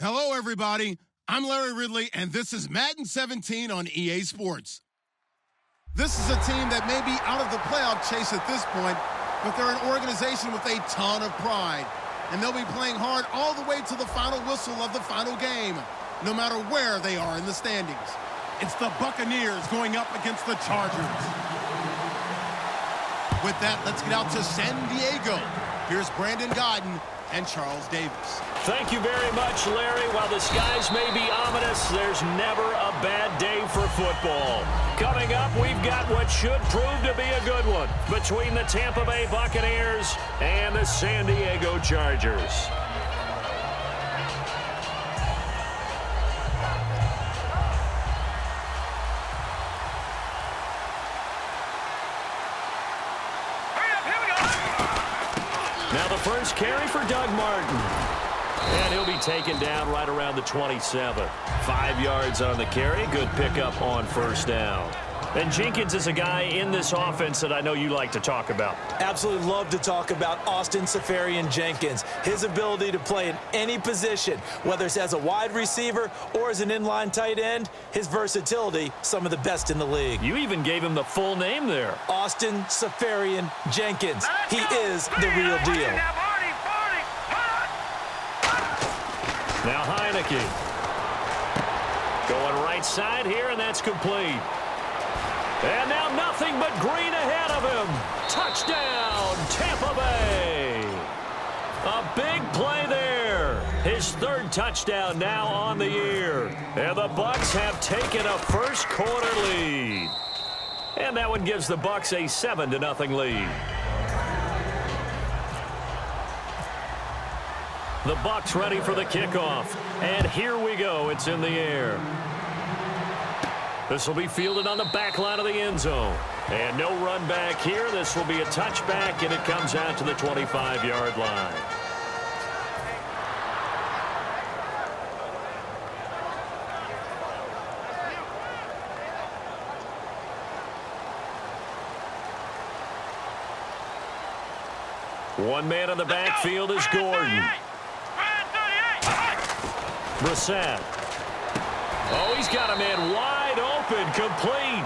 Hello, everybody. I'm Larry Ridley, and this is Madden 17 on EA Sports. This is a team that may be out of the playoff chase at this point, but they're an organization with a ton of pride, and they'll be playing hard all the way to the final whistle of the final game, no matter where they are in the standings. It's the Buccaneers going up against the Chargers. With that, let's get out to San Diego. Here's Brandon Godden and Charles Davis. Thank you very much, Larry. While the skies may be ominous, there's never a bad day for football. Coming up, we've got what should prove to be a good one between the Tampa Bay Buccaneers and the San Diego Chargers. Now the first carry for Doug Martin. And he'll be taken down right around the 27. 5 yards on the carry. Good pickup on first down. And Jenkins is a guy in this offense that I know you like to talk about. Absolutely love to talk about Austin Seferian-Jenkins. His ability to play in any position, whether it's as a wide receiver or as an inline tight end, his versatility, some of the best in the league. You even gave him the full name there. Austin Seferian-Jenkins. He is the real deal. Now Heineke. Going right side here, and that's complete. And now nothing but green ahead of him. Touchdown, Tampa Bay. A big play there. His third touchdown now on the year. And the Bucs have taken a first quarter lead. And that one gives the Bucs a 7-0 lead. The Bucs ready for the kickoff. And here we go. It's in the air. This will be fielded on the back line of the end zone. And no run back here. This will be a touchback, and it comes out to the 25-yard line. One man in the backfield is Gordon. Brissett. Oh, he's got a man wide open, complete.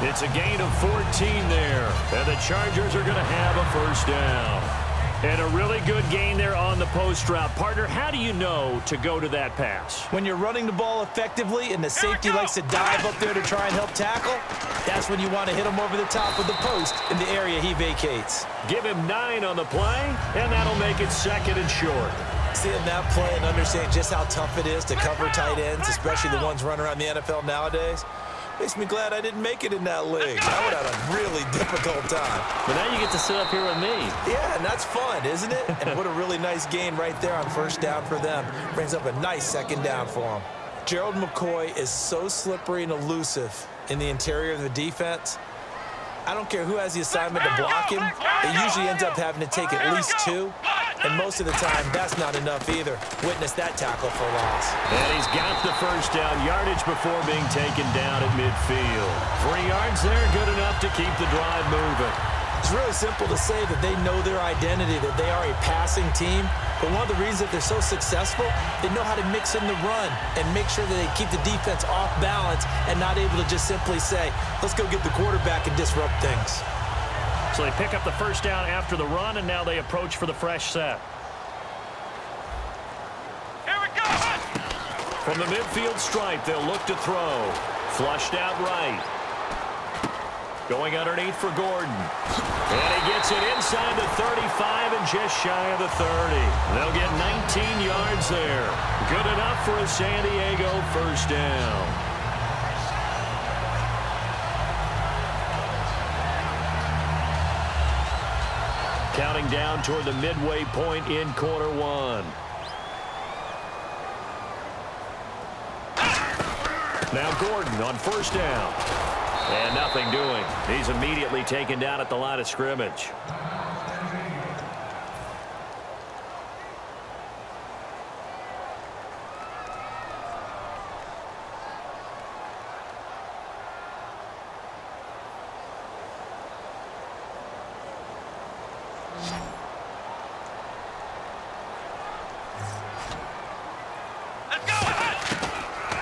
It's a gain of 14 there, and the Chargers are going to have a first down. And a really good gain there on the post route. Partner, how do you know to go to that pass? When you're running the ball effectively and the safety likes to dive up there to try and help tackle, that's when you want to hit him over the top of the post in the area he vacates. Give him 9 on the play, and that'll make it 2nd and short. Seeing that play and understanding just how tough it is to cover tight ends, especially the ones running around the NFL nowadays, makes me glad I didn't make it in that league. I would have had a really difficult time. But now you get to sit up here with me. Yeah, and that's fun, isn't it? And what a really nice gain right there on first down for them. Brings up a nice 2nd down for them. Gerald McCoy is so slippery and elusive in the interior of the defense. I don't care who has the assignment to block him. It usually ends up having to take at least 2. And most of the time, that's not enough either. Witness that tackle for loss. And he's got the first down yardage before being taken down at midfield. 3 yards there, good enough to keep the drive moving. It's really simple to say that they know their identity, that they are a passing team. But one of the reasons that they're so successful, they know how to mix in the run and make sure that they keep the defense off balance and not able to just simply say, let's go get the quarterback and disrupt things. So they pick up the first down after the run, and now they approach for the fresh set. Here we go! From the midfield stripe, they'll look to throw. Flushed out right. Going underneath for Gordon. And he gets it inside the 35 and just shy of the 30. They'll get 19 yards there. Good enough for a San Diego first down. Counting down toward the midway point in quarter one. Now Gordon on first down. And nothing doing. He's immediately taken down at the line of scrimmage.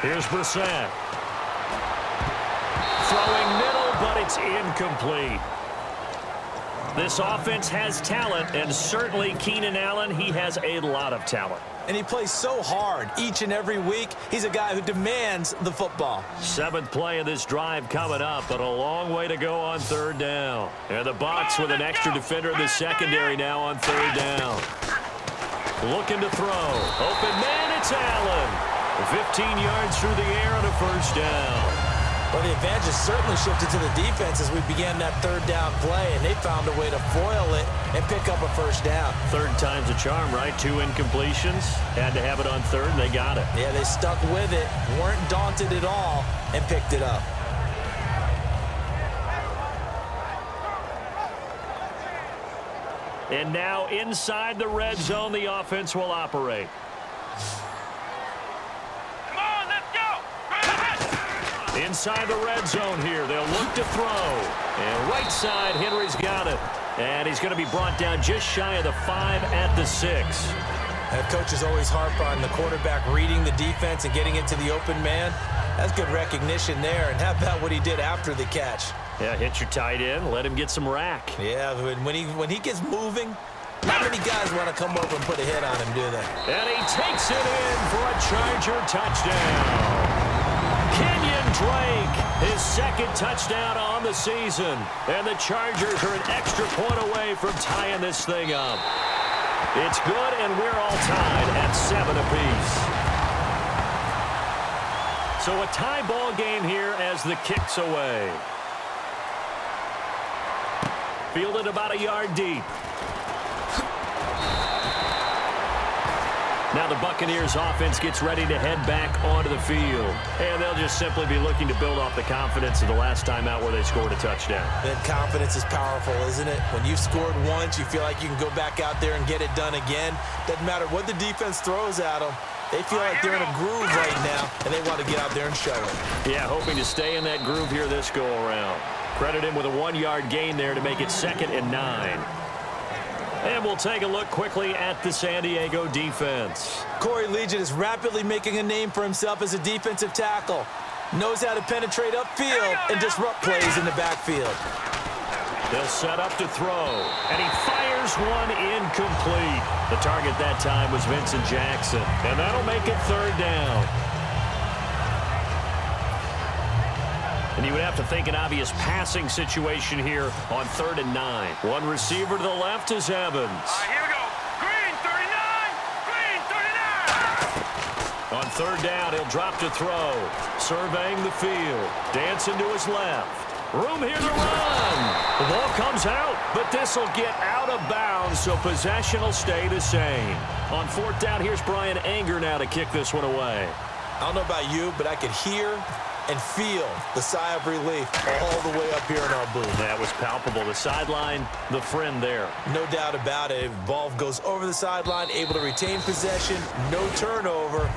Here's Brissett. Throwing middle, but it's incomplete. This offense has talent, and certainly Keenan Allen, he has a lot of talent. And he plays so hard each and every week. He's a guy who demands the football. 7th play of this drive coming up, but a long way to go on 3rd down. And the Bucs with an extra defender in the secondary now on 3rd down. Looking to throw. Open man, it's Allen. 15 yards through the air on a 1st down. Well, the advantage has certainly shifted to the defense as we began that 3rd down play, and they found a way to foil it and pick up a 1st down. 3rd time's a charm, right? 2 incompletions. Had to have it on 3rd, and they got it. Yeah, they stuck with it, weren't daunted at all, and picked it up. And now inside the red zone, the offense will operate. Inside the red zone here. They'll look to throw. And right side, Henry's got it. And he's going to be brought down just shy of the 5 at the 6. That coach is always harp on the quarterback reading the defense and getting it to the open man. That's good recognition there. And how about what he did after the catch? Yeah, hit your tight end. Let him get some rack. Yeah, when he gets moving, not many guys want to come over and put a hit on him, do they? And he takes it in for a Charger touchdown. Kenyon Drake, his 2nd touchdown on the season. And the Chargers are an extra point away from tying this thing up. It's good, and we're all tied at 7 apiece. So a tie ball game here as the kick's away. Fielded about a yard deep. Now the Buccaneers offense gets ready to head back onto the field. And they'll just simply be looking to build off the confidence of the last time out where they scored a touchdown. That confidence is powerful, isn't it? When you've scored once, you feel like you can go back out there and get it done again. Doesn't matter what the defense throws at them. They feel like they're in a groove right now, and they want to get out there and show it. Yeah, hoping to stay in that groove here this go-around. Credit him with a 1-yard gain there to make it 2nd and 9. And we'll take a look quickly at the San Diego defense. Corey Liuget is rapidly making a name for himself as a defensive tackle. Knows how to penetrate upfield and disrupt plays in the backfield. They'll set up to throw, and he fires one incomplete. The target that time was Vincent Jackson, and that'll make it 3rd down. And you would have to think an obvious passing situation here on 3rd and 9. One receiver to the left is Evans. Here we go. Green 39. Green 39. On 3rd down, he'll drop to throw. Surveying the field. Dancing to his left. Room here to run. The ball comes out, but this will get out of bounds, so possession will stay the same. On 4th down, here's Brian Anger now to kick this one away. I don't know about you, but I could hear and feel the sigh of relief all the way up here in our booth. That was palpable. The sideline, the friend there. No doubt about it. Ball goes over the sideline, able to retain possession, no turnover.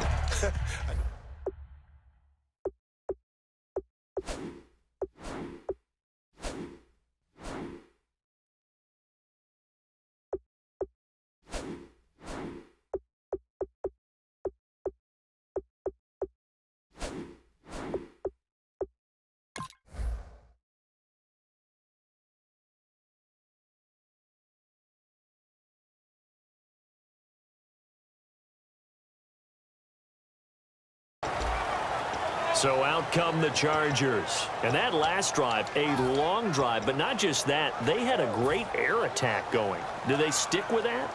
So out come the Chargers. And that last drive, a long drive, but not just that, they had a great air attack going. Do they stick with that?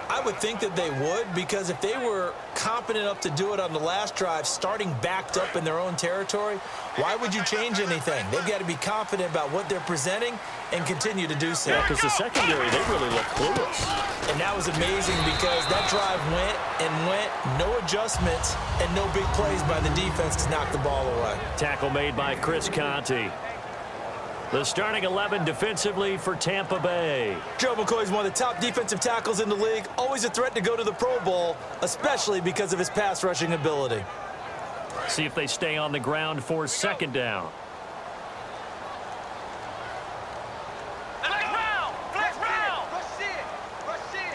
I would think that they would, because if they were competent enough to do it on the last drive, starting backed up in their own territory, why would you change anything? They've got to be confident about what they're presenting and continue to do so. Yeah, because the secondary, they really look clueless. And that was amazing because that drive went and went, no adjustments, and no big plays by the defense to knock the ball away. Tackle made by Chris Conte. The starting 11 defensively for Tampa Bay. Joe McCoy is one of the top defensive tackles in the league. Always a threat to go to the Pro Bowl, especially because of his pass rushing ability. See if they stay on the ground for 2nd down. Flex round. Rush in.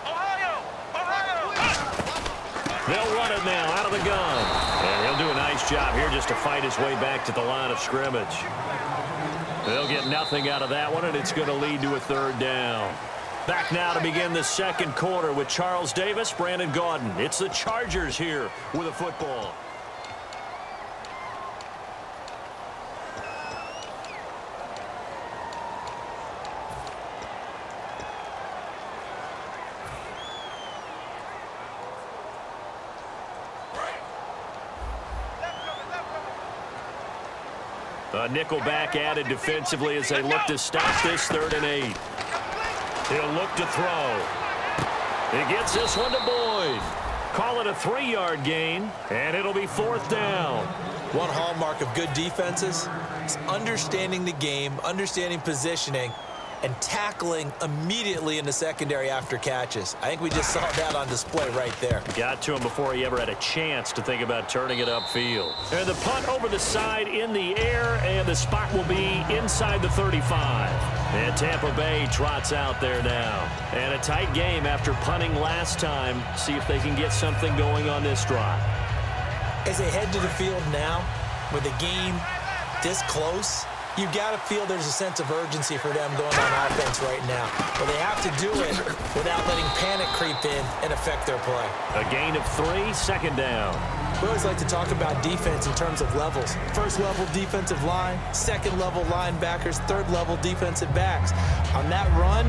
Ohio. They'll run it now out of the gun. And he'll do a nice job here just to fight his way back to the line of scrimmage. They'll get nothing out of that one, and it's going to lead to a third down. Back now to begin the second quarter with Charles Davis, Brandon Gaudin. It's the Chargers here with a football. A nickel back added defensively as they look to stop this 3rd and 8. He'll look to throw. He gets this one to Boyd. Call it a 3-yard gain, and it'll be 4th down. One hallmark of good defenses is understanding the game, understanding positioning, and tackling immediately in the secondary after catches. I think we just saw that on display right there. Got to him before he ever had a chance to think about turning it upfield. And the punt over the side in the air, and the spot will be inside the 35. And Tampa Bay trots out there now. And a tight game after punting last time. See if they can get something going on this drive. As they head to the field now, with the game this close, you've got to feel there's a sense of urgency for them going on offense right now. But they have to do it without letting panic creep in and affect their play. A gain of 3, 2nd down. We always like to talk about defense in terms of levels. 1st level defensive line, 2nd level linebackers, 3rd level defensive backs. On that run,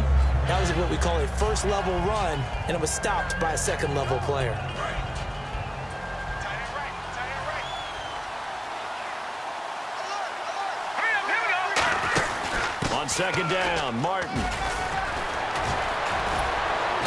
that was what we call a 1st level run, and it was stopped by a 2nd level player. On 2nd down, Martin.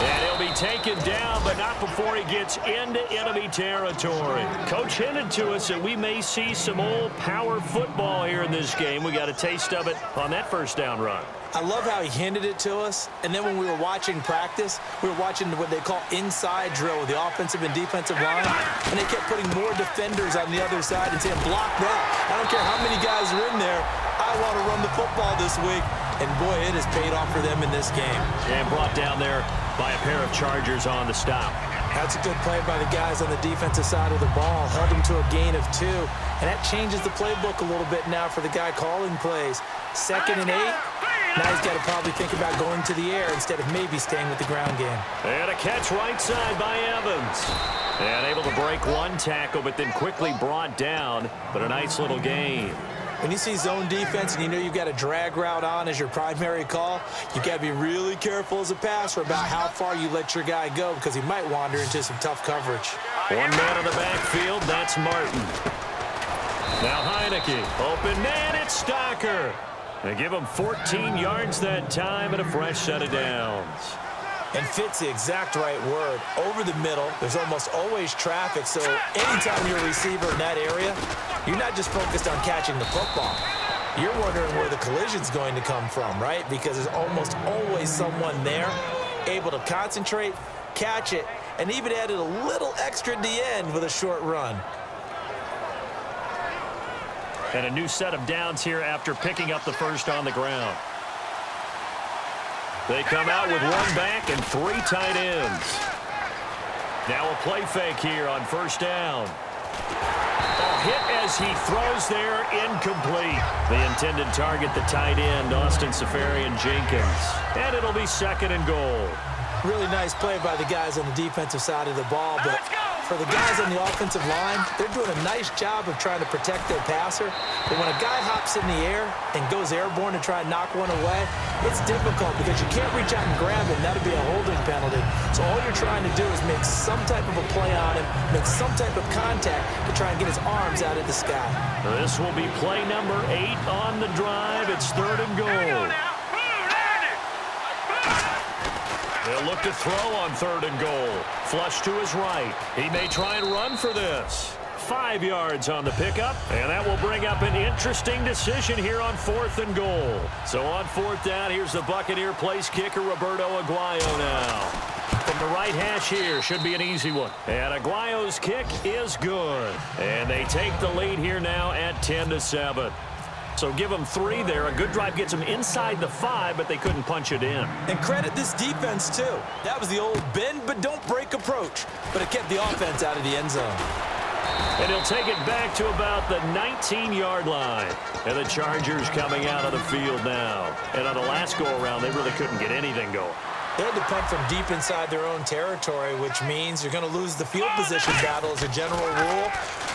And he'll be taken down, but not before he gets into enemy territory. Coach hinted to us that we may see some old power football here in this game. We got a taste of it on that 1st down run. I love how he hinted it to us, and then when we were watching practice, we were watching what they call inside drill with the offensive and defensive line, and they kept putting more defenders on the other side and saying, block that. I don't care how many guys are in there. I want to run the football this week. And, boy, it has paid off for them in this game. And brought down there by a pair of Chargers on the stop. That's a good play by the guys on the defensive side of the ball. Held them to a gain of 2. And that changes the playbook a little bit now for the guy calling plays. 2nd and 8. Now he's got to probably think about going to the air instead of maybe staying with the ground game. And a catch right side by Evans. And able to break one tackle, but then quickly brought down. But a nice little gain. When you see zone defense and you know you've got a drag route on as your primary call, you've got to be really careful as a passer about how far you let your guy go because he might wander into some tough coverage. One man in the backfield, that's Martin. Now Heineke, open man, it's Stocker. They give him 14 yards that time and a fresh set of downs. And fits the exact right word. Over the middle, there's almost always traffic, so anytime you're a receiver in that area, you're not just focused on catching the football. You're wondering where the collision's going to come from, right? Because there's almost always someone there able to concentrate, catch it, and even added a little extra at the end with a short run. And a new set of downs here after picking up the first on the ground. They come out with 1 back and 3 tight ends. Now a play fake here on 1st down. A hit as he throws there, incomplete. The intended target, the tight end, Austin Safarian-Jenkins. And it'll be 2nd and goal. Really nice play by the guys on the defensive side of the ball, but for the guys on the offensive line, they're doing a nice job of trying to protect their passer. But when a guy hops in the air and goes airborne to try and knock one away, it's difficult because you can't reach out and grab him. That'll be a holding penalty. So all you're trying to do is make some type of a play on him, make some type of contact to try and get his arms out of the sky. This will be play number 8 on the drive. It's 3rd and goal. They'll look to throw on 3rd and goal. Flush to his right. He may try and run for this. 5 yards on the pickup, and that will bring up an interesting decision here on 4th and goal. So on 4th down, here's the Buccaneer place kicker, Roberto Aguayo now. From the right hash here, should be an easy one. And Aguayo's kick is good. And they take the lead here now at 10-7. So give them 3 there. A good drive gets them inside the 5, but they couldn't punch it in. And credit this defense, too. That was the old bend but don't break approach, but it kept the offense out of the end zone. And he'll take it back to about the 19-yard line. And the Chargers coming out of the field now. And on the last go-around, they really couldn't get anything going. They had to punt from deep inside their own territory, which means you're going to lose the field position battle as a general rule.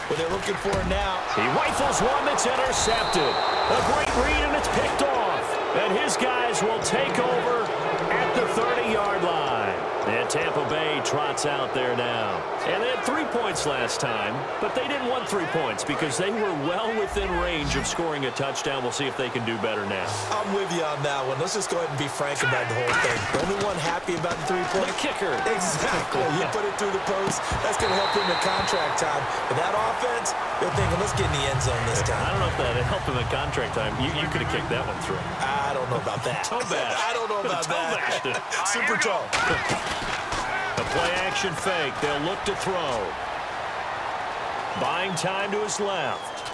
What they're looking for now. He rifles one that's intercepted. A great read, and it's picked off. And his guys will take over at the 30-yard line. And Tampa Bay trots out there now. And they had 3 points last time, but they didn't want 3 points because they were well within range of scoring a touchdown. We'll see if they can do better now. I'm with you on that one. Let's just go ahead and be frank about the whole thing. The only one happy about the 3-point. The kicker. Exactly. You put it through the post. That's going to help him in contract time. But that offense, they're thinking, let's get in the end zone this time. I don't know if that helped him in contract time. You could have kicked that one through. I don't know about that. Toe bash. I don't know about that. Super tall. A play-action fake. They'll look to throw. Buying time to his left.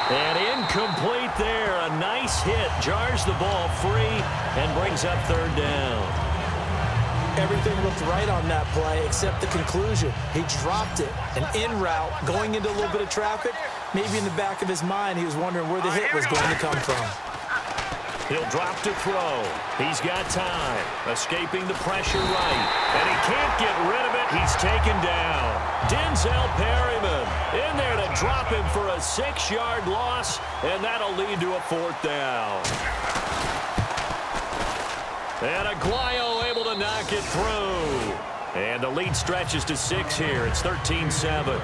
And incomplete there. A nice hit. Jars the ball free and brings up 3rd down. Everything looked right on that play except the conclusion. He dropped it. An in route going into a little bit of traffic. Maybe in the back of his mind he was wondering where the hit was going to come from. He'll drop to throw. He's got time. Escaping the pressure right. And he can't get rid of it. He's taken down. Denzel Perryman in there to drop him for a 6-yard loss. And that'll lead to a 4th down. And Aguayo able to knock it through. And the lead stretches to 6 here. It's 13-7.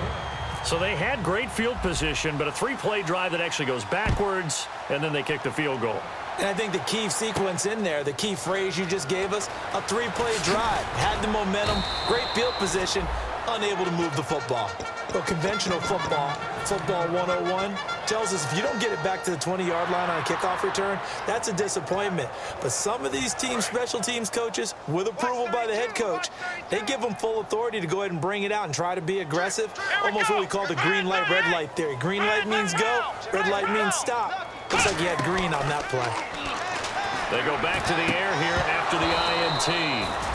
So they had great field position, but a 3-play drive that actually goes backwards, and then they kick the field goal. And I think the key sequence in there, the key phrase you just gave us, a 3-play drive. Had the momentum, great field position, unable to move the football. But conventional football 101, tells us if you don't get it back to the 20-yard line on a kickoff return, that's a disappointment. But some of these teams, special teams coaches, with approval by the head coach, they give them full authority to go ahead and bring it out and try to be aggressive. Almost what we call the green light, red light theory. Green light means go, red light means stop. Looks like he had green on that play. They go back to the air here after the INT.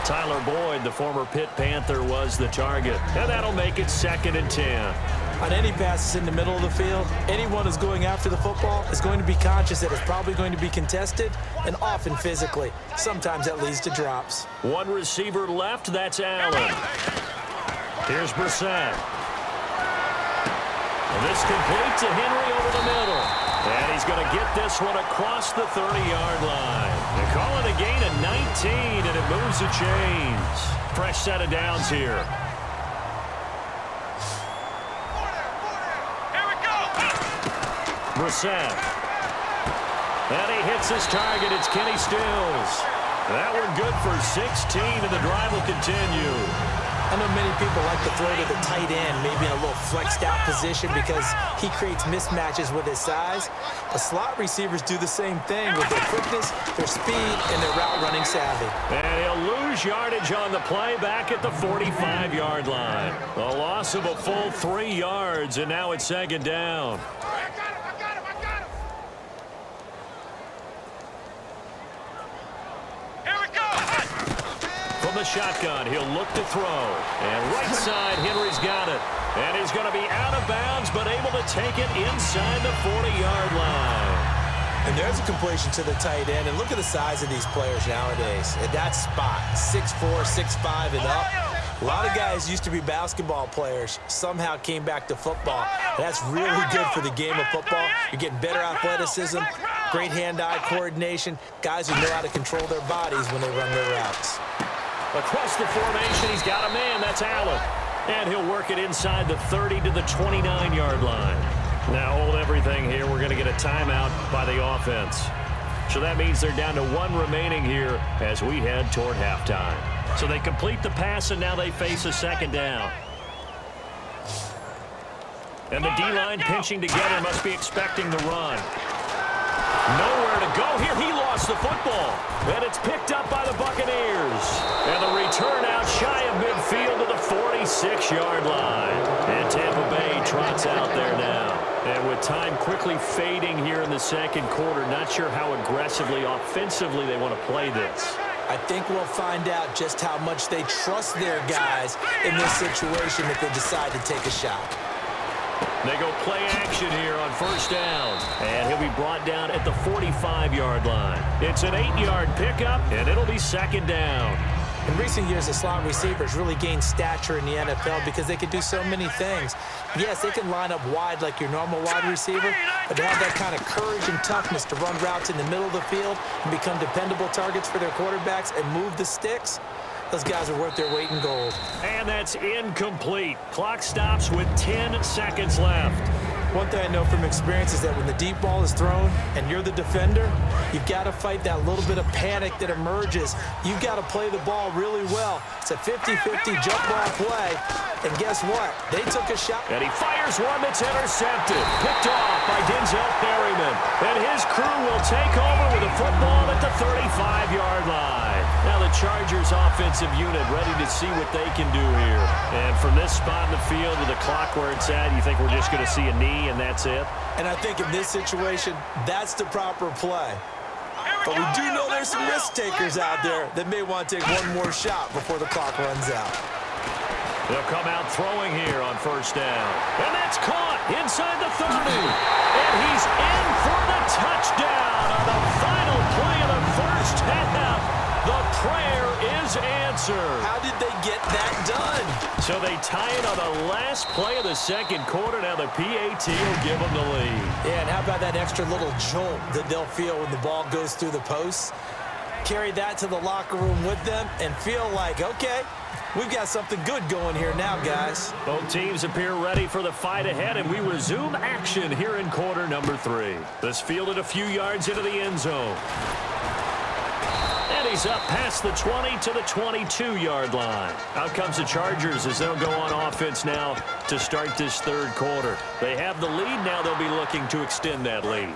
Tyler Boyd, the former Pitt Panther, was the target. And that'll make it 2nd and 10. On any passes in the middle of the field, anyone who's going after the football is going to be conscious that it's probably going to be contested and often physically. Sometimes that leads to drops. One receiver left, that's Allen. Here's Brissett. And this complete to Henry over the middle. And he's going to get this one across the 30-yard line. They call it a gain of 19, and it moves the chains. Fresh set of downs here. Here we go. Brissett. And he hits his target. It's Kenny Stills. That one good for 16, and the drive will continue. I know many people like to throw to the tight end, maybe in a little flexed out position because he creates mismatches with his size. But slot receivers do the same thing with their quickness, their speed, and their route running savvy. And he'll lose yardage on the play back at the 45-yard line. A loss of a full 3 yards, and now it's 2nd down. From the shotgun, he'll look to throw. And right side, Henry's got it. And he's going to be out of bounds, but able to take it inside the 40-yard line. And there's a completion to the tight end. And look at the size of these players nowadays. At that spot, 6'4", 6'5", and up. A lot of guys used to be basketball players, somehow came back to football. And that's really good for the game of football. You're getting better athleticism, great hand-eye coordination, guys who know how to control their bodies when they run their routes. Across the formation, he's got a man. That's Allen. And he'll work it inside the 30 to the 29-yard line. Now hold everything here. We're going to get a timeout by the offense. So that means they're down to 1 remaining here as we head toward halftime. So they complete the pass, and now they face a 2nd down. And the D-line pinching together must be expecting the run. Nowhere to go here. He lost the football. And it's picked up by the Buccaneers. And the return out shy of midfield to the 46-yard line. And Tampa Bay trots out there now. And with time quickly fading here in the second quarter. Not sure how aggressively, offensively they want to play this. I think we'll find out just how much they trust their guys in this situation if they decide to take a shot. They go play action here on first down. And he'll be brought down at the 45-yard line. It's an 8-yard pickup, and it'll be second down. In recent years, the slot receivers really gained stature in the NFL because they can do so many things. Yes, they can line up wide like your normal wide receiver, but they have that kind of courage and toughness to run routes in the middle of the field and become dependable targets for their quarterbacks and move the sticks. Those guys are worth their weight in gold. And that's incomplete. Clock stops with 10 seconds left. One thing I know from experience is that when the deep ball is thrown and you're the defender, you've got to fight that little bit of panic that emerges. You've got to play the ball really well. It's a 50-50 jump ball play. And guess what? They took a shot. And he fires one that's intercepted. Picked off by Denzel Perryman. And his crew will take over with a football at the 35-yard line. Now the Chargers offensive unit ready to see what they can do here. And from this spot in the field with the clock where it's at, you think we're just going to see a knee and that's it? And I think in this situation, that's the proper play. But we do know there's some risk takers out there that may want to take one more shot before the clock runs out. They'll come out throwing here on first down. And that's caught inside the 30. And he's in for the touchdown on the final play of the first half. The prayer is answered. How did they get that done? So they tie it on the last play of the second quarter. Now the PAT will give them the lead. Yeah, and how about that extra little jolt that they'll feel when the ball goes through the posts? Carry that to the locker room with them and feel like, okay, we've got something good going here now, guys. Both teams appear ready for the fight ahead, and we resume action here in quarter number 3. This fielded a few yards into the end zone. And he's up past the 20 to the 22-yard line. Out comes the Chargers as they'll go on offense now to start this third quarter. They have the lead. Now they'll be looking to extend that lead.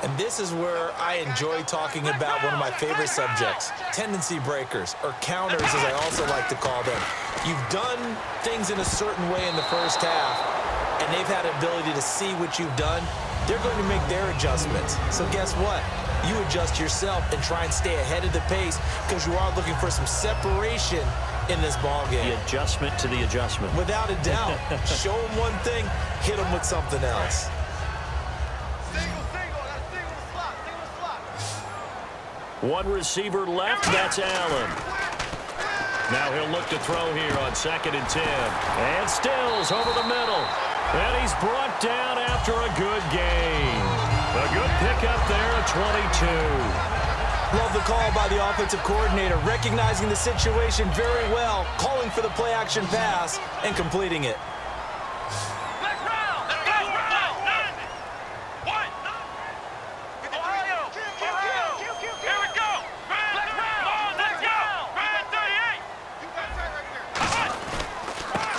And this is where I enjoy talking about one of my favorite subjects, tendency breakers, or counters as I also like to call them. You've done things in a certain way in the first half, and they've had the ability to see what you've done. They're going to make their adjustments. So guess what? You adjust yourself and try and stay ahead of the pace because you are looking for some separation in this ball game. The adjustment to the adjustment. Without a doubt. Show them one thing, hit them with something else. One receiver left, that's Allen. Now he'll look to throw here on 2nd and 10. And Stills over the middle. And he's brought down after a good gain. A good pickup there at 22. Love the call by the offensive coordinator, recognizing the situation very well, calling for the play-action pass, and completing it.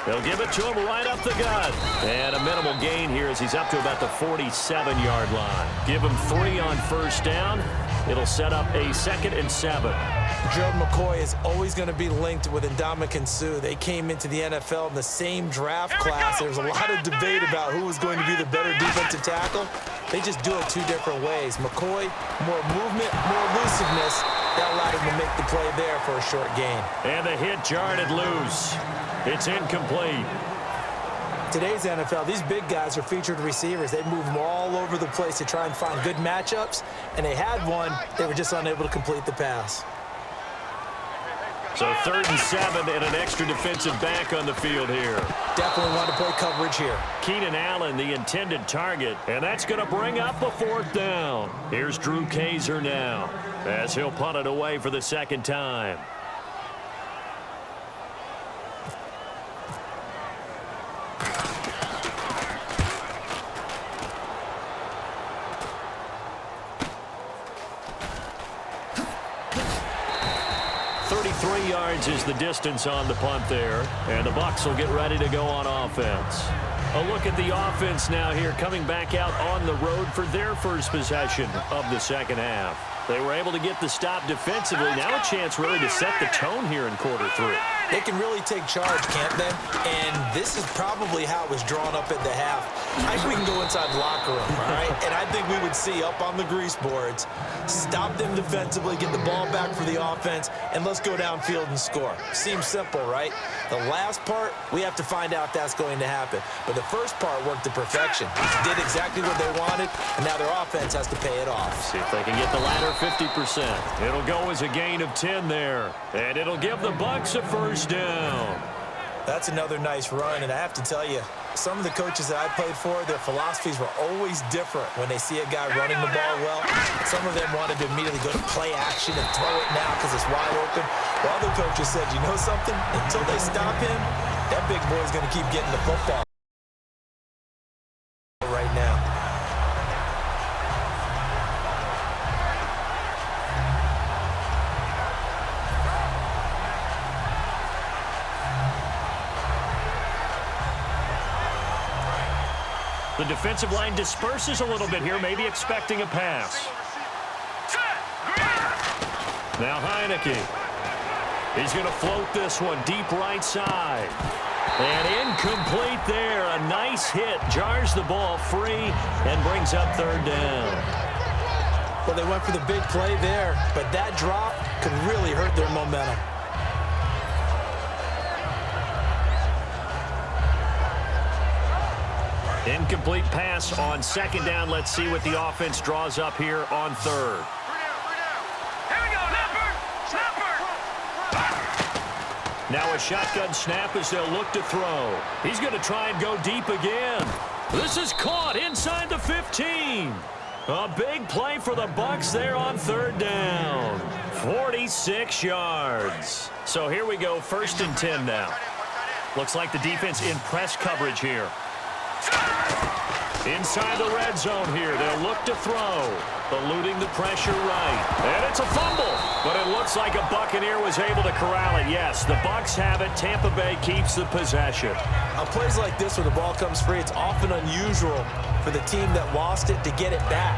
They'll give it to him right up the gut. And a minimal gain here as he's up to about the 47-yard line. Give him 3 on first down. It'll set up a 2nd and 7. Gerald McCoy is always going to be linked with Ndamukong Suh. They came into the NFL in the same draft class. There's a lot of debate about who was going to be the better defensive tackle. They just do it 2 different ways. McCoy, more movement, more elusiveness. That allowed him to make the play there for a short gain. And the hit jarred it loose. It's incomplete. Today's NFL, these big guys are featured receivers. They move them all over the place to try and find good matchups, and they had one. They were just unable to complete the pass. So 3rd and 7 and an extra defensive back on the field here. Definitely want to play coverage here. Keenan Allen, the intended target, and that's going to bring up a 4th down. Here's Drew Kaiser now as he'll punt it away for the 2nd time. Yards is the distance on the punt there, and the Bucs will get ready to go on offense. A look at the offense now here, coming back out on the road for their first possession of the second half. They were able to get the stop defensively. Now a chance really to set the tone here in quarter 3. They can really take charge, can't they? And this is probably how it was drawn up at the half. I think we can go inside the locker room, all right? And I think we would see up on the grease boards, stop them defensively, get the ball back for the offense, and let's go downfield and score. Seems simple, right? The last part, we have to find out if that's going to happen. But the first part worked to perfection. Did exactly what they wanted, and now their offense has to pay it off. See if they can get the latter 50%. It'll go as a gain of 10 there, and it'll give the Bucs a first down. That's another nice run, and I have to tell you, some of the coaches that I played for, their philosophies were always different when they see a guy running the ball well. Some of them wanted to immediately go to play action and throw it now because it's wide open. While other coaches said, you know something? Until they stop him, that big boy's going to keep getting the football right now. The defensive line disperses a little bit here, maybe expecting a pass. Now Heineke. He's going to float this one deep right side. And incomplete there. A nice hit. Jars the ball free and brings up third down. Well, they went for the big play there, but that drop could really hurt their momentum. Incomplete pass on second down. Let's see what the offense draws up here on third. Here we go, snapper! Now a shotgun snap as they'll look to throw. He's going to try and go deep again. This is caught inside the 15. A big play for the Bucs there on third down. 46 yards. So here we go, 1st and 10 now. Looks like the defense in press coverage here. Inside the red zone here, they'll look to throw. Eluding the pressure right. And it's a fumble. But it looks like a Buccaneer was able to corral it. Yes, the Bucs have it. Tampa Bay keeps the possession. On plays like this where the ball comes free, it's often unusual for the team that lost it to get it back.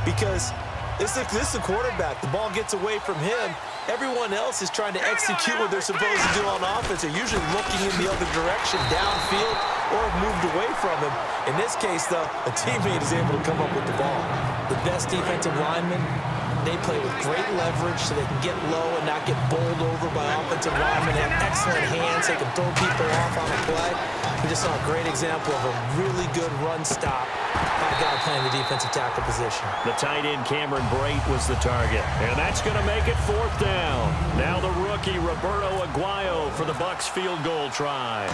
Because this is a quarterback. The ball gets away from him. Everyone else is trying to execute what they're supposed to do on offense. They're usually looking in the other direction, downfield, or have moved away from him. In this case, though, a teammate is able to come up with the ball. The best defensive linemen, they play with great leverage so they can get low and not get bowled over by offensive linemen. They have excellent hands. They can throw people off on a play. We just saw a great example of a really good run stop by a guy playing the defensive tackle position. The tight end Cameron Brate was the target. And that's going to make it 4th down. Now the rookie Roberto Aguayo for the Bucs field goal try.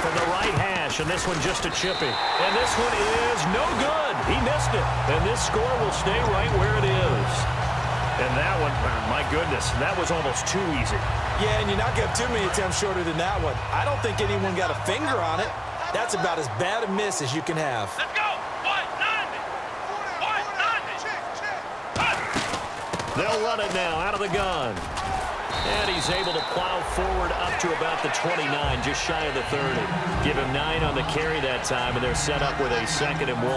From the right hash, and this one just a chippy. And this one is no good. He missed it. And this score will stay right where it is. And that one, my goodness, that was almost too easy. Yeah, and you're not going to have too many attempts shorter than that one. I don't think anyone got a finger on it. That's about as bad a miss as you can have. Let's go! 190! They'll run it now out of the gun. And he's able to plow forward up to about the 29, just shy of the 30. Give him 9 on the carry that time, and they're set up with a 2nd and 1.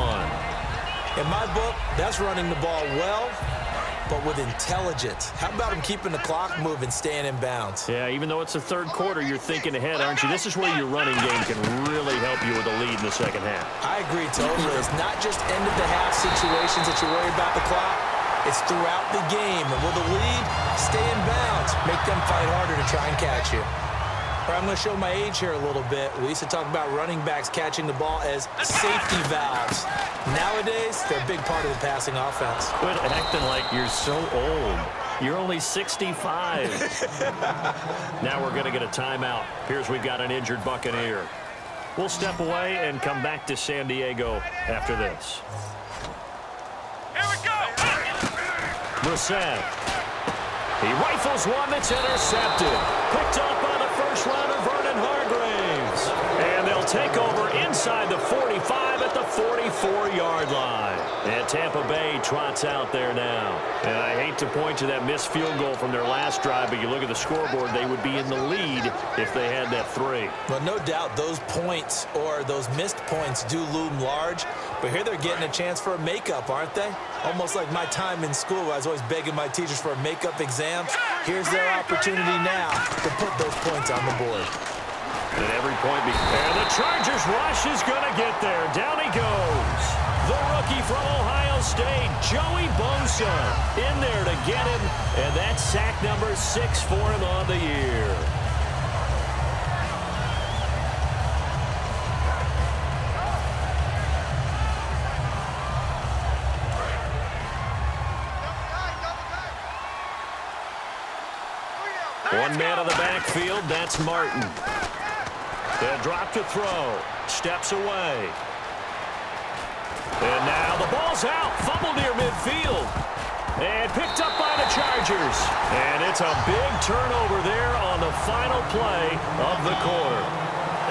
In my book, that's running the ball well, but with intelligence. How about him keeping the clock moving, staying in bounds? Yeah, even though it's the 3rd quarter, you're thinking ahead, aren't you? This is where your running game can really help you with a lead in the 2nd half. I agree totally. It's not just end-of-the-half situations that you worry about the clock. It's throughout the game. And with a lead, stay in bounds. Make them fight harder to try and catch you. All right, I'm going to show my age here a little bit. We used to talk about running backs catching the ball as safety valves. Nowadays, they're a big part of the passing offense. Quit acting like you're so old. You're only 65. Now we're going to get a timeout. Here's we've got an injured Buccaneer. We'll step away and come back to San Diego after this. Here we go! Brissett. He rifles one that's intercepted. Picked up by the first rounder, Vernon Hargreaves. And they'll take over inside the 45 at the 44-yard line. And Tampa Bay trots out there now. And I hate to point to that missed field goal from their last drive, but you look at the scoreboard, they would be in the lead if they had that 3. Well, no doubt those points or those missed points do loom large. But here they're getting a chance for a makeup, aren't they? Almost like my time in school, I was always begging my teachers for a makeup exam. Here's their opportunity now to put those points on the board. And every point, and the Chargers rush is going to get there. Down he goes. The rookie from Ohio State, Joey Bosa, in there to get him. And that's sack number 6 for him on the year. One man on the backfield, that's Martin. They'll drop to throw. Steps away. And now the ball's out. Fumble near midfield. And picked up by the Chargers. And it's a big turnover there on the final play of the quarter.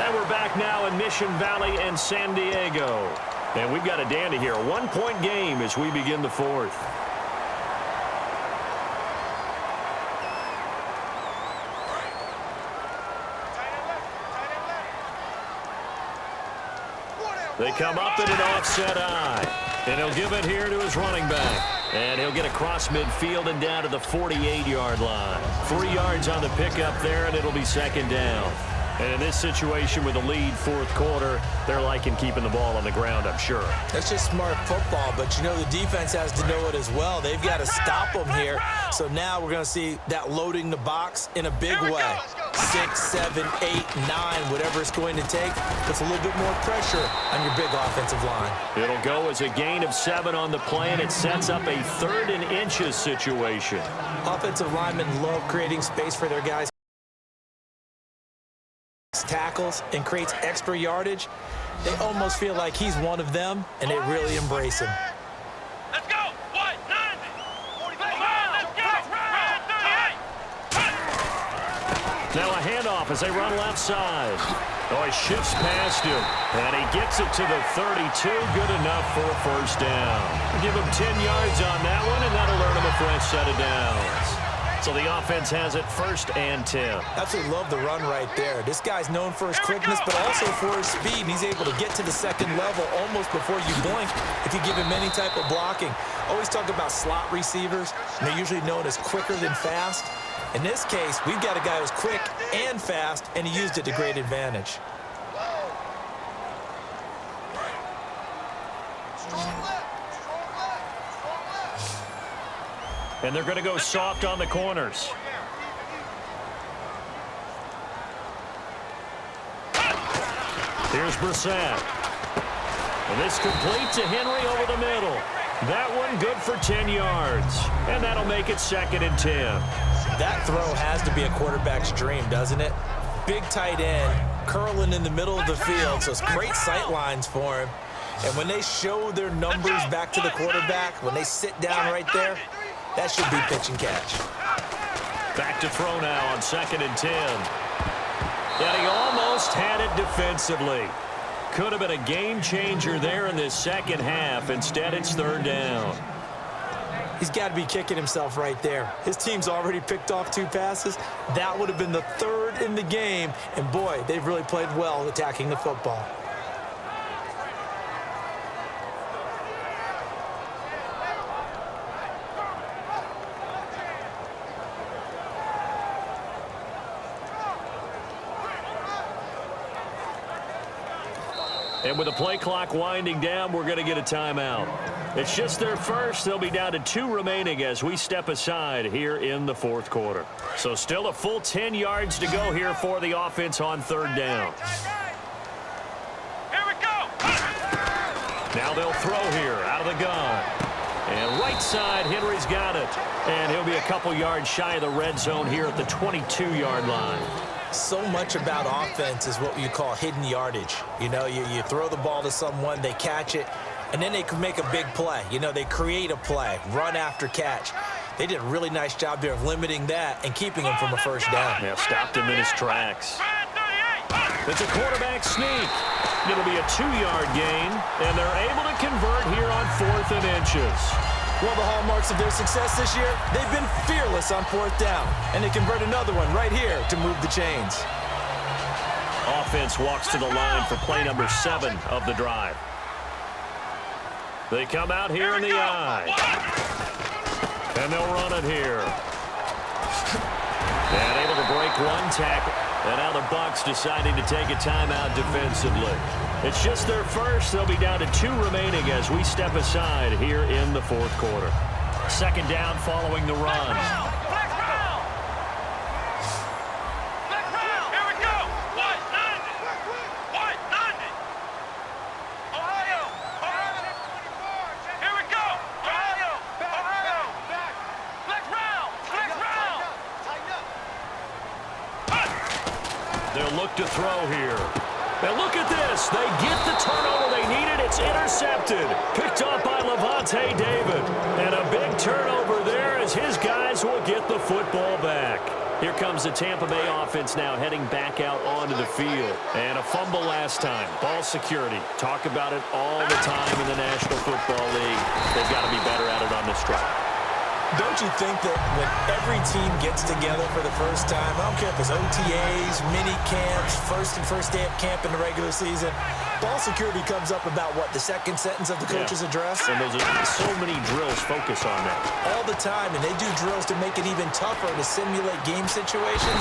And we're back now in Mission Valley and San Diego. And we've got a dandy here. A 1-point game as we begin the fourth. They come up in an offset eye. And he'll give it here to his running back. And he'll get across midfield and down to the 48-yard line. 3 yards on the pickup there, and it'll be second down. And in this situation with a lead fourth quarter, they're liking keeping the ball on the ground, I'm sure. That's just smart football, but you know the defense has to know it as well. They've got to stop them here. So now we're going to see that loading the box in a big way. 6, 7, 8, 9, whatever it's going to take, puts a little bit more pressure on your big offensive line. It'll go as a gain of 7 on the play, and it sets up a 3rd and inches situation. Offensive linemen love creating space for their guys. Tackles and creates extra yardage. They almost feel like he's one of them, and they really embrace him. Let's go. What? 90. 45. Let's go. Now a handoff as they run left side. Oh, he shifts past him, and he gets it to the 32. Good enough for a first down. Give him 10 yards on that one, and that'll earn him a fresh set of downs. So the offense has it 1st and 10. Absolutely love the run right there. This guy's known for his quickness, but also for his speed. And he's able to get to the second level almost before you blink if you give him any type of blocking. Always talk about slot receivers, and they're usually known as quicker than fast. In this case, we've got a guy who's quick and fast, and he used it to great advantage. And they're going to go soft on the corners. Here's Brissett. And this complete to Henry over the middle. That one good for 10 yards. And that'll make it 2nd and 10. That throw has to be a quarterback's dream, doesn't it? Big tight end, curling in the middle of the field, so it's great sight lines for him. And when they show their numbers back to the quarterback, when they sit down right there, that should be pitch and catch. Back to throw now on 2nd and 10. And he almost had it defensively. Could have been a game changer there in this second half. Instead, it's 3rd down. He's got to be kicking himself right there. His team's already picked off 2 passes. That would have been the 3rd in the game. And, boy, they've really played well attacking the football. And with the play clock winding down, we're going to get a timeout. It's just their first. They'll be down to 2 remaining as we step aside here in the fourth quarter. So still a full 10 yards to go here for the offense on 3rd down. Here we go. Now they'll throw here out of the gun. And right side, Henry's got it. And he'll be a couple yards shy of the red zone here at the 22-yard line. So much about offense is what you call hidden yardage. You know, you throw the ball to someone, they catch it, and then they can make a big play. You know, they create a play, run after catch. They did a really nice job there of limiting that and keeping him from a first down. Yeah, stopped him in his tracks. It's a quarterback sneak. It'll be a 2-yard gain, and they're able to convert here on 4th and inches. One of the hallmarks of their success this year, they've been fearless on 4th down, and they convert another one right here to move the chains. Offense walks to the line for play number 7 of the drive. They come out here in the I. And they'll run it here. And able to break one tackle. And now the Bucs deciding to take a timeout defensively. It's just their first. They'll be down to 2 remaining as we step aside here in the fourth quarter. Second down following the run. They'll look to throw here. And look at this. They get the turnover they needed. It's intercepted. Picked off by Levante David. And a big turnover there as his guys will get the football back. Here comes the Tampa Bay offense now heading back out onto the field. And a fumble last time. Ball security. Talk about it all the time in the National Football League. They've got to be better at it on this drive. Don't you think that when every team gets together for the first time, I don't care if it's OTAs, mini camps, first day of camp in the regular season, ball security comes up about what, the second sentence of the coach's address? And those are so many drills focus on that. All the time, and they do drills to make it even tougher to simulate game situations.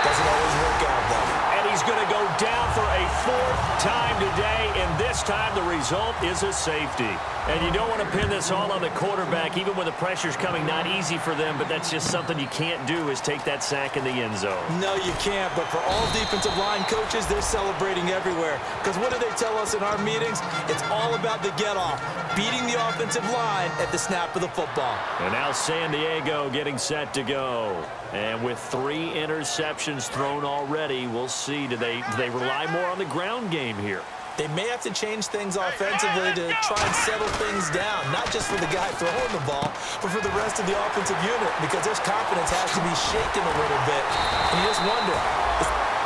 Doesn't always work out, though. And he's going to go down for a 4th time today, and this time the result is a safety. And you don't want to pin this all on the quarterback, even when the pressure's coming. Not easy for them, but that's just something you can't do is take that sack in the end zone. No, you can't, but for all defensive line coaches, they're celebrating everywhere. Because what do they tell us in our meetings? It's all about the get-off, beating the offensive line at the snap of the football. And now San Diego getting set to go. And with 3 interceptions thrown already, we'll see. Do they rely more on the ground game here? They may have to change things offensively to try and settle things down, not just for the guy throwing the ball, but for the rest of the offensive unit, because their confidence has to be shaken a little bit. And you just wonder.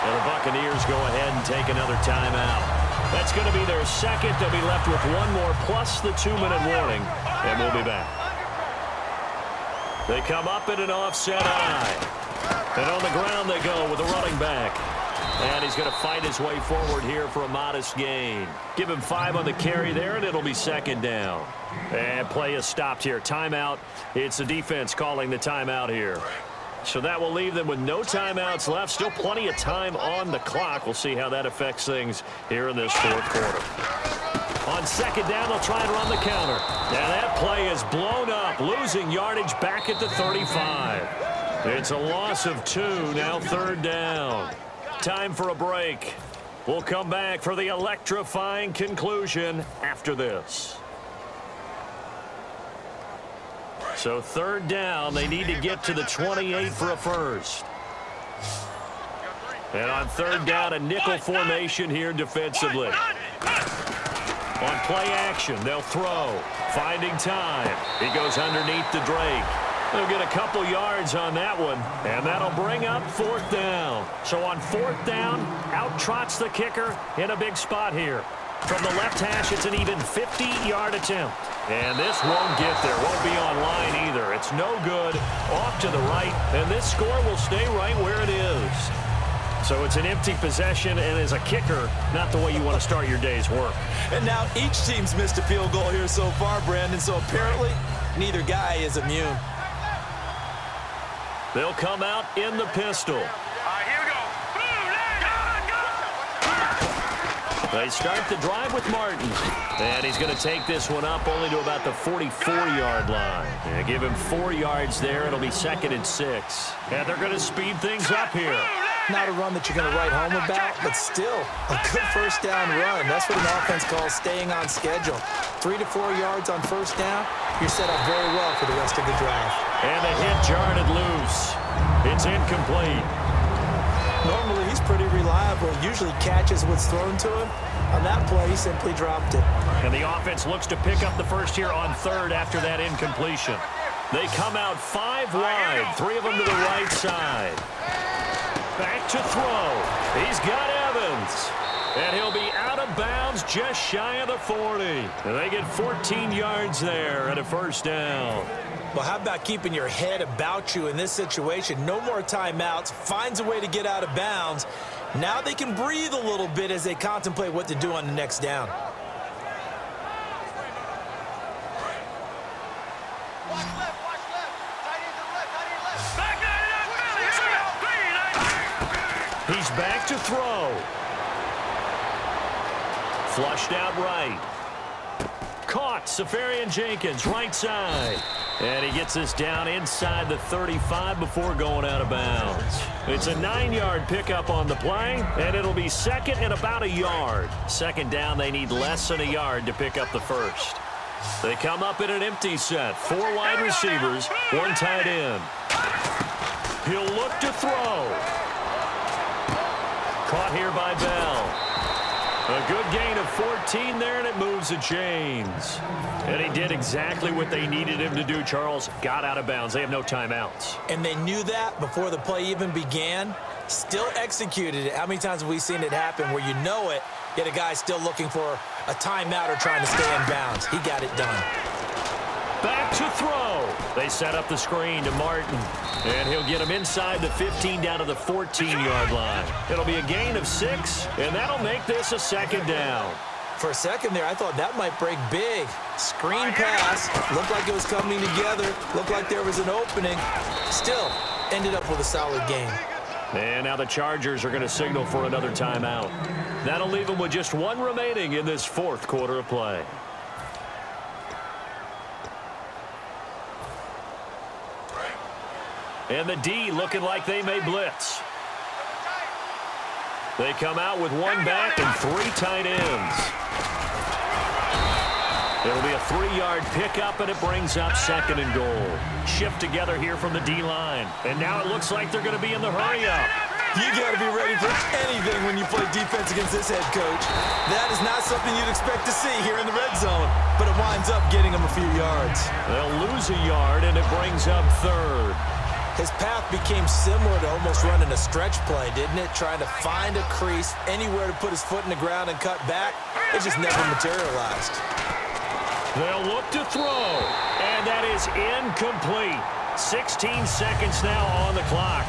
And the Buccaneers go ahead and take another timeout. That's going to be their second. They'll be left with 1 more plus the 2-minute warning, and we'll be back. They come up in an offset I. And on the ground they go with a running back. And he's going to fight his way forward here for a modest gain. Give him 5 on the carry there, and it'll be second down. And play is stopped here. Timeout. It's the defense calling the timeout here. So that will leave them with no timeouts left. Still plenty of time on the clock. We'll see how that affects things here in this fourth quarter. On second down, they'll try and run the counter. And that play is blown up, losing yardage back at the 35. It's a loss of 2, now third down. Time for a break. We'll come back for the electrifying conclusion after this. So third down, they need to get to the 28 for a first. And on third down, a nickel formation here defensively. On play action, they'll throw. Finding time. He goes underneath to Drake. They'll get a couple yards on that one, and that'll bring up fourth down. So on fourth down, out trots the kicker in a big spot here. From the left hash, it's an even 50-yard attempt. And this won't get there, won't be on line either. It's no good, off to the right, and this score will stay right where it is. So it's an empty possession, and as a kicker, not the way you want to start your day's work. And now each team's missed a field goal here so far, Brandon, so apparently neither guy is immune. They'll come out in the pistol. All right, here we go. They start the drive with Martin. And he's going to take this one up only to about the 44-yard line. And give him 4 yards there. It'll be second and 6. And they're going to speed things up here. Not a run that you're going to write home about, but still a good first down run. That's what an offense calls staying on schedule. 3 to 4 yards on first down, you're set up very well for the rest of the drive. And the hit jarred it loose. It's incomplete. Normally, he's pretty reliable. Usually catches what's thrown to him. On that play, he simply dropped it. And the offense looks to pick up the first here on third after that incompletion. They come out 5 wide, 3 of them to the right side. Back to throw. He's got Evans. And he'll be out of bounds just shy of the 40. And they get 14 yards there at a first down. Well, how about keeping your head about you in this situation? No more timeouts. Finds a way to get out of bounds. Now they can breathe a little bit as they contemplate what to do on the next down. to throw. Flushed out right. Caught. Safarian-Jenkins, right side. And he gets this down inside the 35 before going out of bounds. It's a 9-yard pickup on the play, and it'll be second and about a yard. Second down, they need less than a yard to pick up the first. They come up in an empty set. 4 wide receivers, 1 tight end. He'll look to throw. Caught here by Bell. A good gain of 14 there, and it moves the chains. And he did exactly what they needed him to do, Charles. Got out of bounds. They have no timeouts. And they knew that before the play even began. Still executed it. How many times have we seen it happen where you know it, yet a guy's still looking for a timeout or trying to stay in bounds? He got it done. Back to throw. They set up the screen to Martin. And he'll get him inside the 15 down to the 14-yard line. It'll be a gain of 6, and that'll make this a second down. For a second there, I thought that might break big. Screen pass. Looked like it was coming together. Looked like there was an opening. Still, ended up with a solid game. And now the Chargers are going to signal for another timeout. That'll leave them with just 1 remaining in this 4th quarter of play. And the D looking like they may blitz. They come out with 1 back and 3 tight ends. It'll be a 3-yard pickup, and it brings up second and goal. Shift together here from the D-line. And now it looks like they're going to be in the hurry-up. You got to be ready for anything when you play defense against this head coach. That is not something you'd expect to see here in the red zone, but it winds up getting them a few yards. They'll lose a yard, and it brings up 3rd. His path became similar to almost running a stretch play, didn't it? Trying to find a crease, anywhere to put his foot in the ground and cut back. It just never materialized. They'll look to throw, and that is incomplete. 16 seconds now on the clock.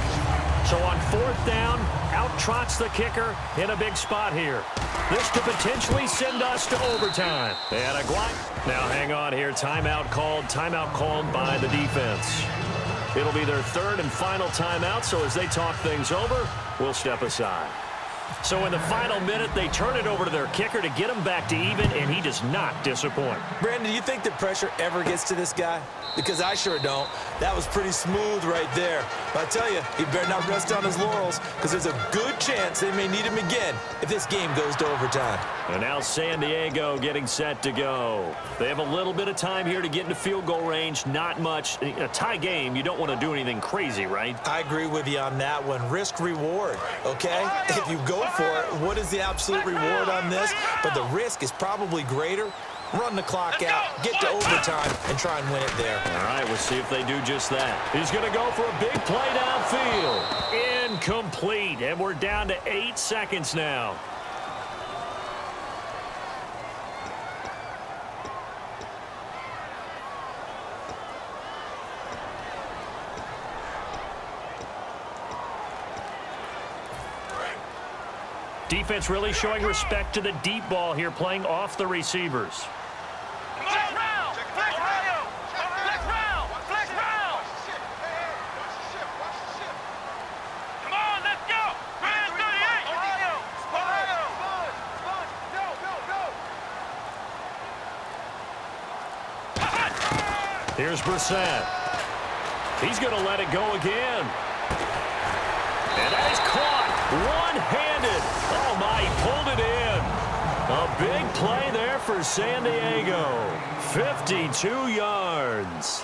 So on 4th down, out trots the kicker in a big spot here. This could potentially send us to overtime. And a glide. Now hang on here. Timeout called by the defense. It'll be their 3rd and final timeout, so as they talk things over, we'll step aside. So in the final minute, they turn it over to their kicker to get him back to even, and he does not disappoint. Brandon, do you think the pressure ever gets to this guy? Because I sure don't. That was pretty smooth right there. But I tell you, he better not rest on his laurels, because there's a good chance they may need him again if this game goes to overtime. And now San Diego getting set to go. They have a little bit of time here to get into field goal range. Not much. A tie game, you don't want to do anything crazy, right? I agree with you on that one. Risk-reward, okay? If you go for it, what is the absolute reward on this? But the risk is probably greater. Run the clock out, get to overtime, and try and win it there. All right, we'll see if they do just that. He's going to go for a big play downfield. Incomplete, and we're down to 8 seconds now. Defense really showing respect to the deep ball here, playing off the receivers. Here's Brissett. He's going to let it go again. And that is caught one-handed. Oh, my, he pulled it in. A big play there for San Diego. 52 yards.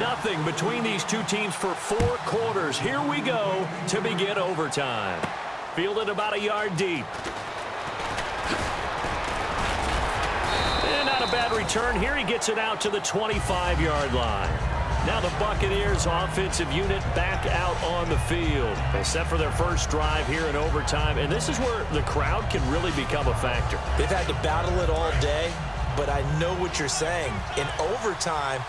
Nothing between these two teams for 4 quarters. Here we go to begin overtime. Fielded about a yard deep. And not a bad return. Here he gets it out to the 25-yard line. Now the Buccaneers offensive unit back out on the field. They set for their first drive here in overtime. And this is where the crowd can really become a factor. They've had to battle it all day, but I know what you're saying. In overtime,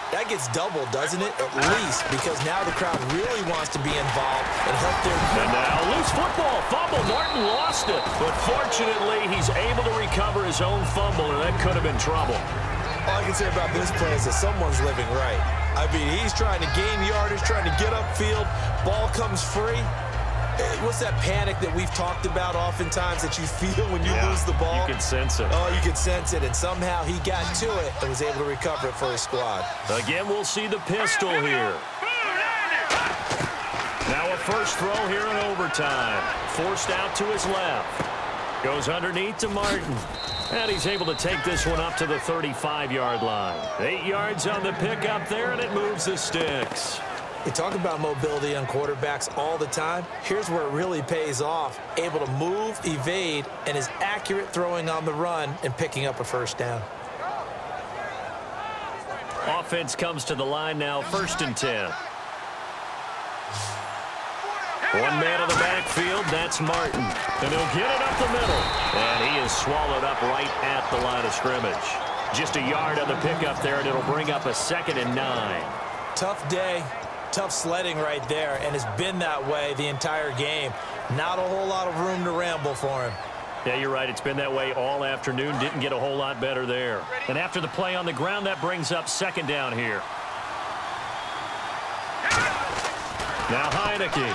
That gets doubled, doesn't it? At least, because now the crowd really wants to be involved and help their... And now loose football. Fumble. Martin lost it. But fortunately, he's able to recover his own fumble, and that could have been trouble. All I can say about this play is that someone's living right. I mean, he's trying to gain yardage, trying to get upfield. Ball comes free. What's that panic that we've talked about oftentimes that you feel when you lose the ball? You can sense it. Oh, you can sense it, and somehow he got to it and was able to recover it for his squad. Again, we'll see the pistol here. Now a first throw here in overtime. Forced out to his left. Goes underneath to Martin. And he's able to take this one up to the 35-yard line. 8 yards on the pickup there, and it moves the sticks. We talk about mobility on quarterbacks all the time. Here's where it really pays off. Able to move, evade, and is accurate throwing on the run and picking up a first down. Offense comes to the line now, 1st and 10. One man in the backfield, that's Martin. And he'll get it up the middle. And he is swallowed up right at the line of scrimmage. Just a yard on the pickup there, and it'll bring up a 2nd and 9. Tough day, tough sledding right there, and it's been that way the entire game. Not a whole lot of room to ramble for him. Yeah, you're right. It's been that way all afternoon. Didn't get a whole lot better there. And after the play on the ground, that brings up 2nd down here. Now Heineke.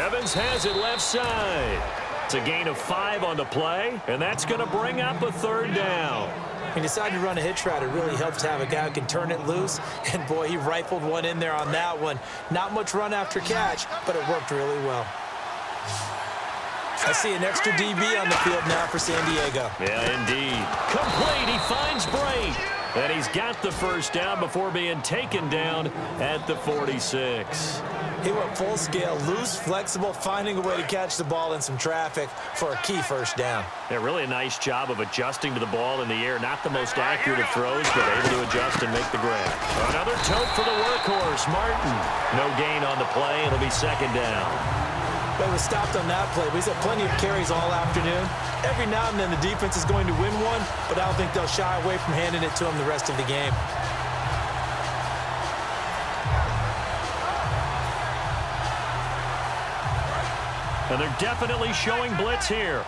Evans has it left side. It's a gain of 5 on the play, and that's going to bring up a 3rd down. He decided to run a hitch route. It really helps to have a guy who can turn it loose. And, boy, he rifled one in there on that one. Not much run after catch, but it worked really well. I see an extra DB on the field now for San Diego. Yeah, indeed. Complete. He finds Bray. And he's got the first down before being taken down at the 46. He went full scale, loose, flexible, finding a way to catch the ball in some traffic for a key first down. Yeah, really a nice job of adjusting to the ball in the air. Not the most accurate of throws, but able to adjust and make the grab. Another tote for the workhorse, Martin. No gain on the play. It'll be 2nd down. But was stopped on that play. He's had plenty of carries all afternoon. Every now and then the defense is going to win one, but I don't think they'll shy away from handing it to him the rest of the game. And they're definitely showing blitz here.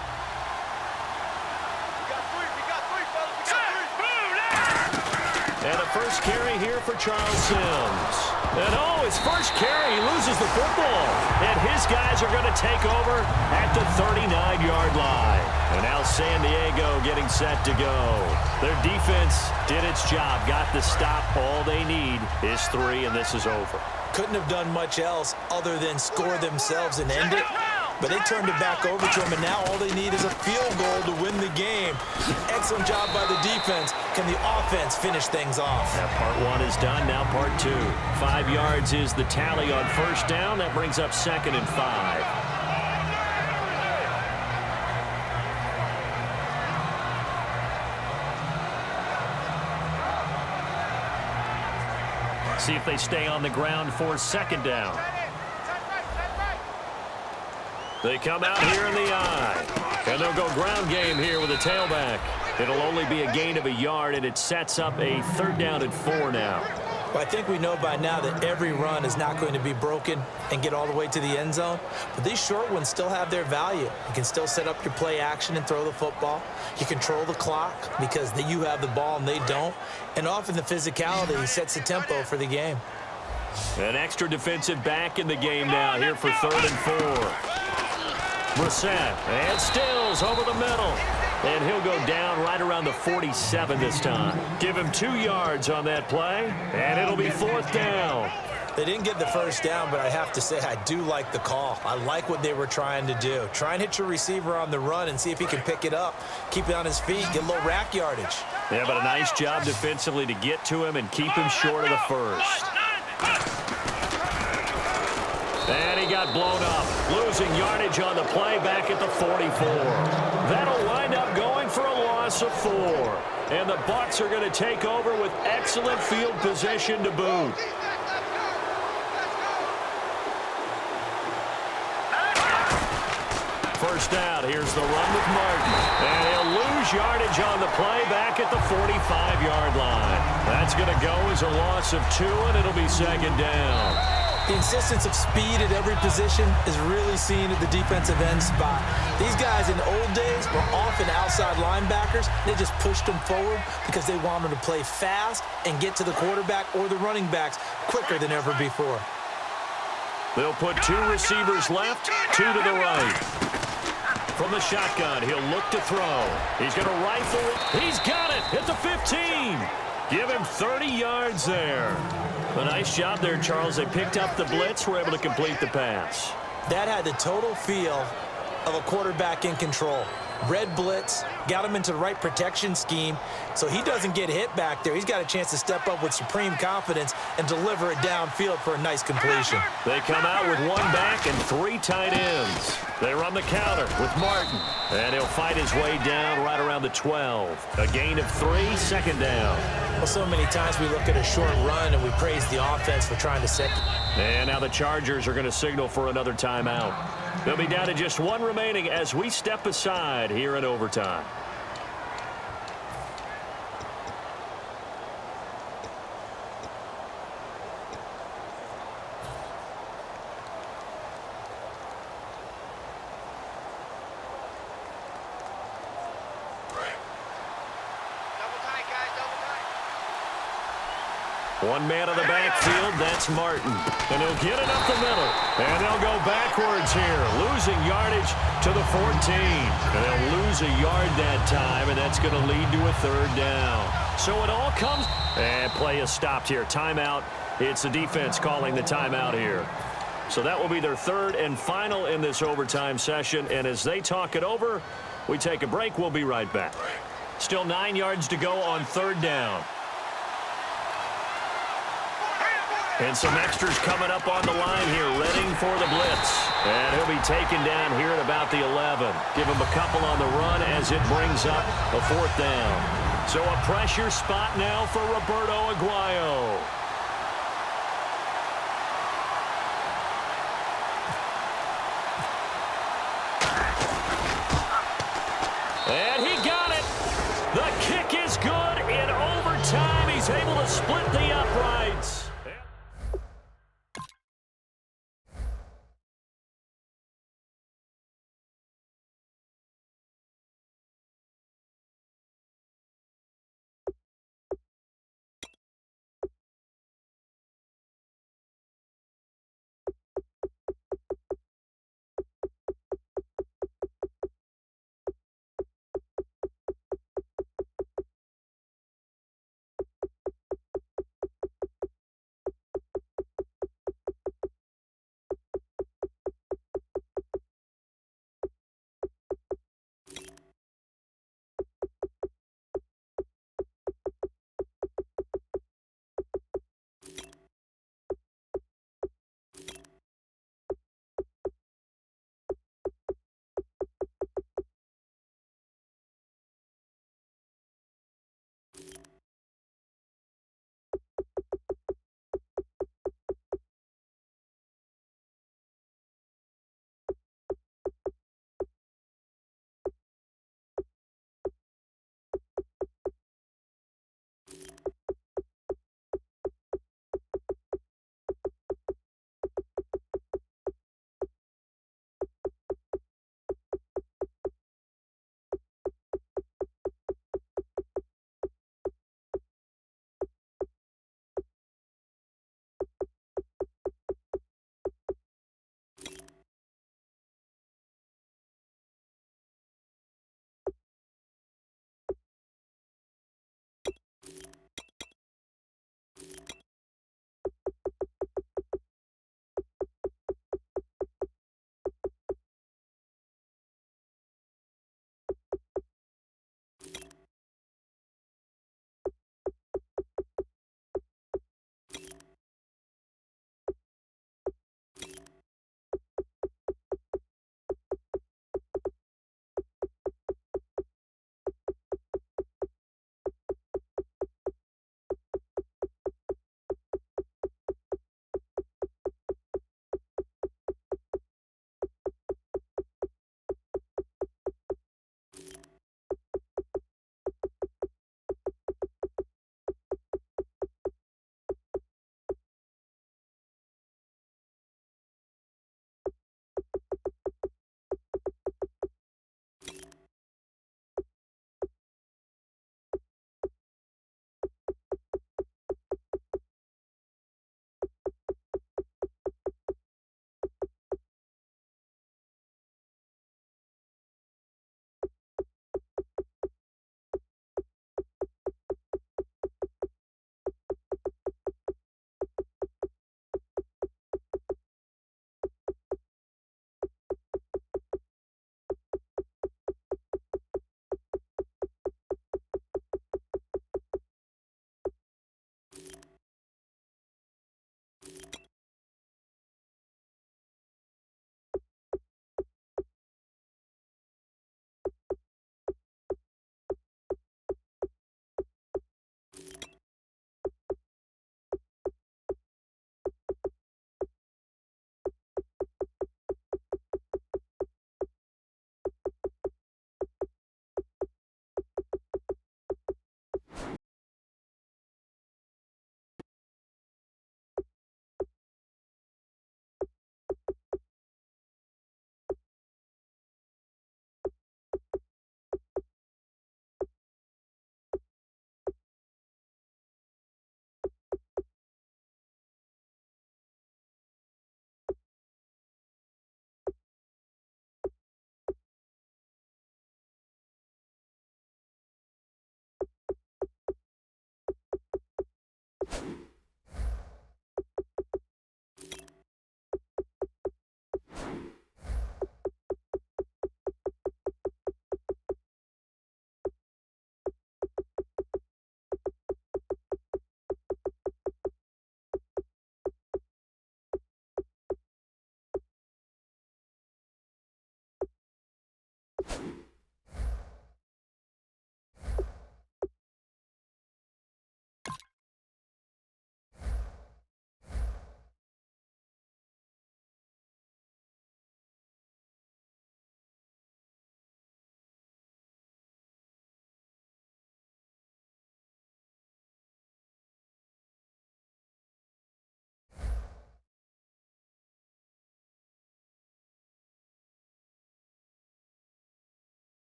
And a first carry here for Charles Sims. And oh, his first carry, he loses the football. And his guys are going to take over at the 39-yard line. And now San Diego getting set to go. Their defense did its job, got the stop. All they need is 3, and this is over. Couldn't have done much else other than score themselves and end it. But they turned it back over to him, and now all they need is a field goal to win the game. Excellent job by the defense. Can the offense finish things off? Now part 1 is done, now part 2. 5 yards is the tally on first down. That brings up 2nd and 5. See if they stay on the ground for 2nd down. They come out here in the eye. And they'll go ground game here with a tailback. It'll only be a gain of a yard, and it sets up a 3rd down and 4 now. Well, I think we know by now that every run is not going to be broken and get all the way to the end zone. But these short ones still have their value. You can still set up your play action and throw the football. You control the clock because you have the ball and they don't. And often the physicality sets the tempo for the game. An extra defensive back in the game now here for 3rd and 4. Brissett and Stills over the middle. And he'll go down right around the 47 this time. Give him 2 yards on that play, and it'll be 4th down. They didn't get the first down, but I have to say I do like the call. I like what they were trying to do. Try and hit your receiver on the run and see if he can pick it up. Keep it on his feet, get a little rack yardage. Yeah, but a nice job defensively to get to him and keep him short of the first. And he got blown up, losing yardage on the play back at the 44. That'll wind up going for a loss of 4. And the Bucs are going to take over with excellent field position to boot. First down, here's the run with Martin. And he'll lose yardage on the play back at the 45-yard line. That's going to go as is a loss of 2, and it'll be second down. The insistence of speed at every position is really seen at the defensive end spot. These guys in the old days were often outside linebackers. They just pushed them forward because they wanted them to play fast and get to the quarterback or the running backs quicker than ever before. They'll put 2 receivers left, 2 to the right. From the shotgun, he'll look to throw. He's going to rifle. He's got it at the 15. Give him 30 yards there. A nice job there, Charles. They picked up the blitz, were able to complete the pass. That had the total feel of a quarterback in control. Red blitz, got him into the right protection scheme, so he doesn't get hit back there. He's got a chance to step up with supreme confidence and deliver it downfield for a nice completion. They come out with 1 back and 3 tight ends. They run the counter with Martin, and he'll fight his way down right around the 12. A gain of 3, second down. Well, so many times we look at a short run and we praise the offense for trying to set. And now the Chargers are going to signal for another timeout. They'll be down to just 1 remaining as we step aside here in overtime. One man in the backfield, that's Martin. And he'll get it up the middle. And they'll go backwards here, losing yardage to the 14. And they'll lose a yard that time, and that's going to lead to a 3rd down. So it all comes, and play is stopped here. Timeout. It's the defense calling the timeout here. So that will be their 3rd and final in this overtime session. And as they talk it over, we take a break. We'll be right back. Still 9 yards to go on 3rd down. And some extras coming up on the line here, readying for the blitz. And he'll be taken down here at about the 11. Give him a couple on the run as it brings up a 4th down. So a pressure spot now for Roberto Aguayo. And he got it. The kick is good in overtime. He's able to split the uprights.